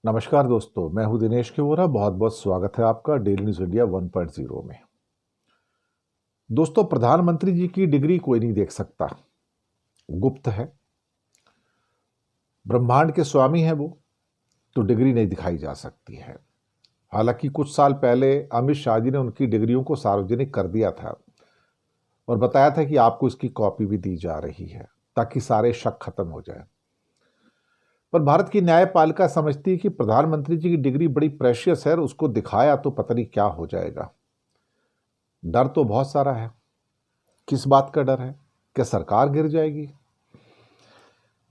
नमस्कार दोस्तों, मैं हूं दिनेश केवरा। बहुत बहुत स्वागत है आपका डेली न्यूज इंडिया 1.0 में। दोस्तों, प्रधानमंत्री जी की डिग्री कोई नहीं देख सकता, गुप्त है। ब्रह्मांड के स्वामी हैं वो, तो डिग्री नहीं दिखाई जा सकती है। हालांकि कुछ साल पहले अमित शाह जी ने उनकी डिग्रियों को सार्वजनिक कर दिया था और बताया था कि आपको इसकी कॉपी भी दी जा रही है ताकि सारे शक खत्म हो जाए। पर भारत की न्यायपालिका समझती है कि प्रधानमंत्री जी की डिग्री बड़ी प्रेशियस है और उसको दिखाया तो पता नहीं क्या हो जाएगा। डर तो बहुत सारा है। किस बात का डर है? क्या सरकार गिर जाएगी?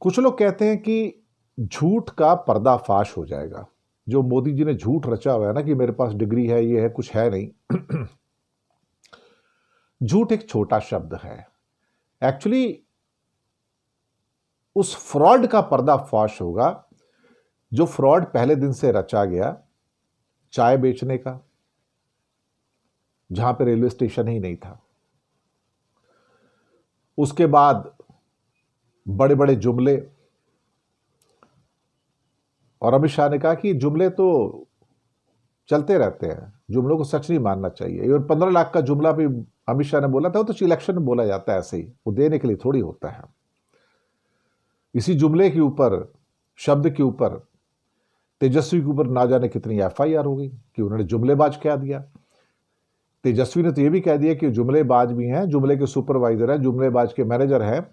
कुछ लोग कहते हैं कि झूठ का पर्दाफाश हो जाएगा। जो मोदी जी ने झूठ रचा हुआ है ना कि मेरे पास डिग्री है, ये है, कुछ है नहीं। झूठ एक छोटा शब्द है। एक्चुअली उस फ्रॉड का पर्दाफाश होगा जो फ्रॉड पहले दिन से रचा गया, चाय बेचने का, जहां पे रेलवे स्टेशन ही नहीं था। उसके बाद बड़े बड़े जुमले, और अमित शाह ने कहा कि जुमले तो चलते रहते हैं, जुमलों को सच नहीं मानना चाहिए। और 15 लाख का जुमला भी अमित शाह ने बोला था, वो तो इलेक्शन में बोला जाता है, ऐसे ही, वो देने के लिए थोड़ी होता है। इसी जुमले के ऊपर, शब्द के ऊपर, तेजस्वी के ऊपर ना जाने कितनी एफआईआर हो गई कि उन्होंने जुमलेबाज कह दिया। तेजस्वी ने तो ये भी कह दिया कि जुमलेबाज भी हैं, जुमले के सुपरवाइजर हैं, जुमलेबाज के मैनेजर हैं,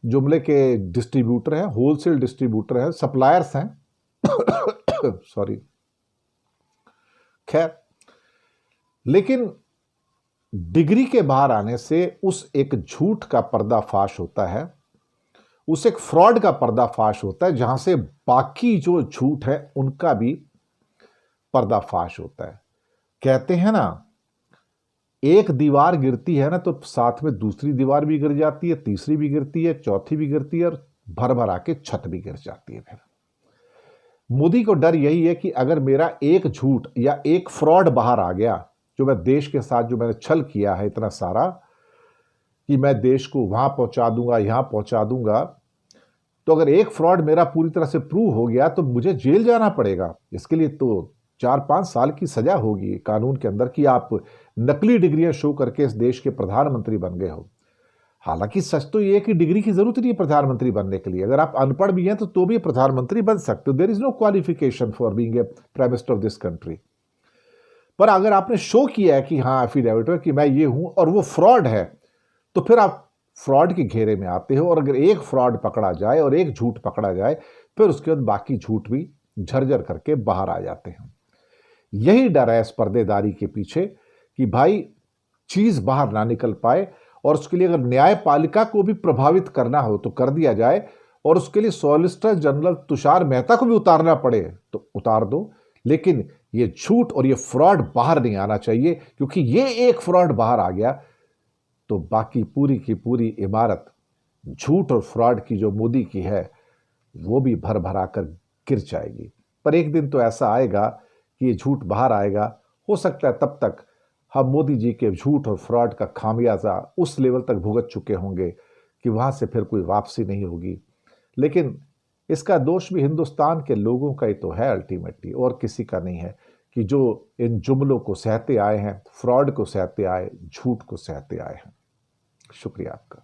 जुमले के डिस्ट्रीब्यूटर हैं, होलसेल डिस्ट्रीब्यूटर हैं, सप्लायर्स हैं। सॉरी। खैर, लेकिन डिग्री के बाहर आने से उस एक झूठ का पर्दाफाश होता है, उस एक फ्रॉड का पर्दाफाश होता है, जहां से बाकी जो झूठ है उनका भी पर्दाफाश होता है। कहते हैं ना, एक दीवार गिरती है ना तो साथ में दूसरी दीवार भी गिर जाती है, तीसरी भी गिरती है, चौथी भी गिरती है, और भर भर आके छत भी गिर जाती है। फिर मोदी को डर यही है कि अगर मेरा एक झूठ या एक फ्रॉड बाहर आ गया, जो मैं देश के साथ जो मैंने छल किया है इतना सारा, कि मैं देश को वहां पहुंचा दूंगा, यहां पहुंचा दूंगा, तो अगर एक फ्रॉड मेरा पूरी तरह से प्रूव हो गया तो मुझे जेल जाना पड़ेगा। इसके लिए तो 4-5 साल की सजा होगी कानून के अंदर कि आप नकली डिग्रियां शो करके इस देश के प्रधानमंत्री बन गए हो। हालांकि सच तो यह है कि डिग्री की जरूरत नहीं है प्रधानमंत्री बनने के लिए। अगर आप अनपढ़ भी हैं तो भी प्रधानमंत्री बन सकते हो। There is no qualification for being a prime minister of this country. पर अगर आपने शो किया है कि हाँ, एफिडेविट कि मैं ये हूं, और वो फ्रॉड है, तो फिर आप फ्रॉड के घेरे में आते हो। और अगर एक फ्रॉड पकड़ा जाए और एक झूठ पकड़ा जाए, फिर उसके बाद बाकी झूठ भी झरझर करके बाहर आ जाते हैं। यही डर है इस पर्देदारी के पीछे कि भाई चीज बाहर ना निकल पाए, और उसके लिए अगर न्यायपालिका को भी प्रभावित करना हो तो कर दिया जाए, और उसके लिए सॉलिसिटर जनरल तुषार मेहता को भी उतारना पड़े तो उतार दो। लेकिन ये झूठ और ये फ्रॉड बाहर नहीं आना चाहिए, क्योंकि ये एक फ्रॉड बाहर आ गया तो बाकी पूरी की पूरी इमारत झूठ और फ्रॉड की जो मोदी की है वो भी भर भरा कर गिर जाएगी। पर एक दिन तो ऐसा आएगा कि ये झूठ बाहर आएगा। हो सकता है तब तक हम मोदी जी के झूठ और फ्रॉड का खामियाजा उस लेवल तक भुगत चुके होंगे कि वहां से फिर कोई वापसी नहीं होगी। लेकिन इसका दोष भी हिंदुस्तान के लोगों का ही तो है अल्टीमेटली, और किसी का नहीं है, कि जो इन जुमलों को सहते आए हैं, फ्रॉड को सहते आए, झूठ को सहते आए हैं। शुक्रिया आपका।